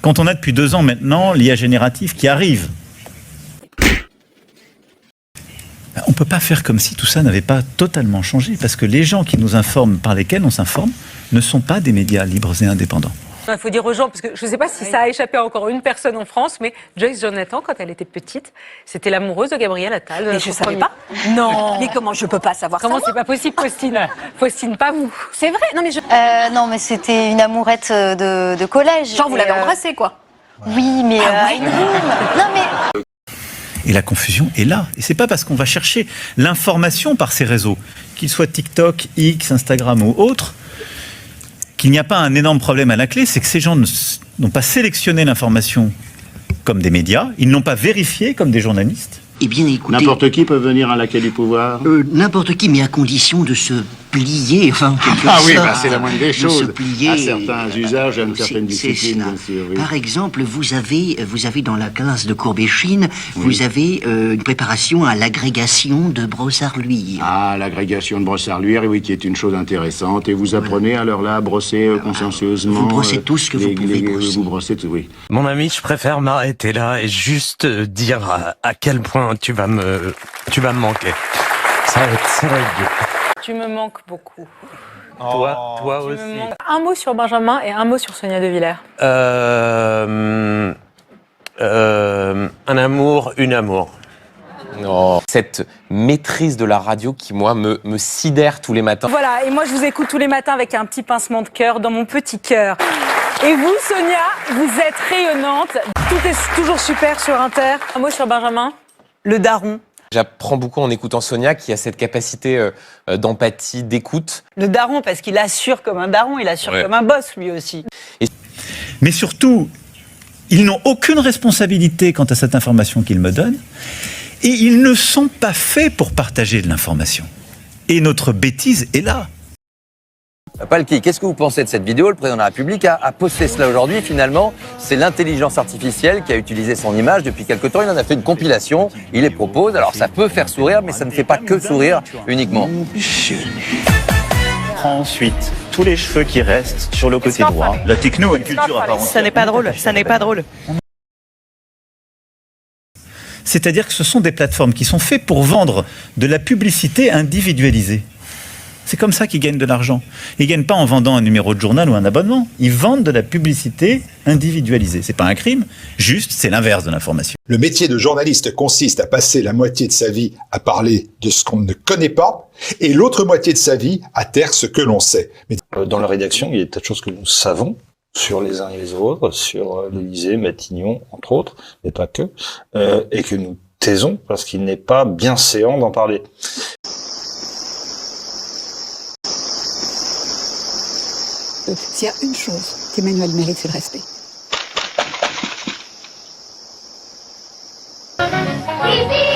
Quand on a depuis 2 ans maintenant l'IA générative qui arrive, on ne peut pas faire comme si tout ça n'avait pas totalement changé, parce que les gens qui nous informent, par lesquels on s'informe, ne sont pas des médias libres et indépendants. Il faut dire aux gens, parce que je ne sais pas si ça a échappé à encore une personne en France, mais Joyce Jonathan, quand elle était petite, c'était l'amoureuse de Gabriel Attal. Mais je ne savais pas. Non. Mais comment je peux pas savoir ça? Comment c'est pas possible, Faustine? Faustine, pas vous. C'est vrai. Non mais Non, mais c'était une amourette de collège. genre vous l'avez embrassé quoi? Oui, mais... Non, mais... Et la confusion est là. Et c'est pas parce qu'on va chercher l'information par ces réseaux, qu'ils soient TikTok, X, Instagram ou autres, qu'il n'y a pas un énorme problème à la clé, c'est que ces gens n'ont pas sélectionné l'information comme des médias, ils n'ont pas vérifié comme des journalistes. Eh bien, écoutez... N'importe qui peut venir à la quai du pouvoir. N'importe qui, mais à condition de se plier, enfin... Ah oui, bah, c'est la moindre des de choses. se plier... À certains usages, à une certaine discipline, cela. bien sûr. Oui. Par exemple, vous avez dans la classe de Courbet-Chine, vous avez une préparation à l'agrégation de brossard-luire. Ah, l'agrégation de brossard-luire, oui, qui est une chose intéressante. Et vous apprenez alors là à brosser consciencieusement. Vous brossez tout ce que vous pouvez brosser. Vous brossez tout, oui. Mon ami, je préfère m'arrêter là et juste dire à quel point tu vas me manquer. Ça va être dur. Tu me manques beaucoup. Toi aussi. Un mot sur Benjamin et un mot sur Sonia De Villers. Un amour, une amour. Oh. Cette maîtrise de la radio qui, moi, me sidère tous les matins. Voilà, et moi je vous écoute tous les matins avec un petit pincement de cœur dans mon petit cœur. Et vous, Sonia, vous êtes rayonnante. Tout est toujours super sur Inter. Un mot sur Benjamin? Le daron. J'apprends beaucoup en écoutant Sonia, qui a cette capacité d'empathie, d'écoute. Le daron, parce qu'il assure comme un daron, il assure comme un boss lui aussi. Mais surtout, ils n'ont aucune responsabilité quant à cette information qu'ils me donnent, et ils ne sont pas faits pour partager de l'information. Et notre bêtise est là. Palki, qu'est-ce que vous pensez de cette vidéo? Le président de la République a posté cela aujourd'hui. Finalement, c'est l'intelligence artificielle qui a utilisé son image depuis quelque temps. Il en a fait une compilation, il les propose. Alors ça peut faire sourire, mais ça ne fait pas que sourire uniquement. Ensuite, tous les cheveux qui restent sur le côté droit. La techno est une culture à part entière. Ça n'est pas drôle, ça n'est pas drôle. C'est-à-dire que ce sont des plateformes qui sont faites pour vendre de la publicité individualisée. C'est comme ça qu'ils gagnent de l'argent. Ils ne gagnent pas en vendant un numéro de journal ou un abonnement. Ils vendent de la publicité individualisée. C'est pas un crime, juste c'est l'inverse de l'information. Le métier de journaliste consiste à passer la moitié de sa vie à parler de ce qu'on ne connaît pas et l'autre moitié de sa vie à taire ce que l'on sait. Mais... Dans la rédaction, il y a des tas de choses que nous savons sur les uns et les autres, sur l'Élysée, Matignon, entre autres, mais pas que, et que nous taisons parce qu'il n'est pas bien séant d'en parler. S'il y a une chose qu'Emmanuel mérite, c'est le respect. Ici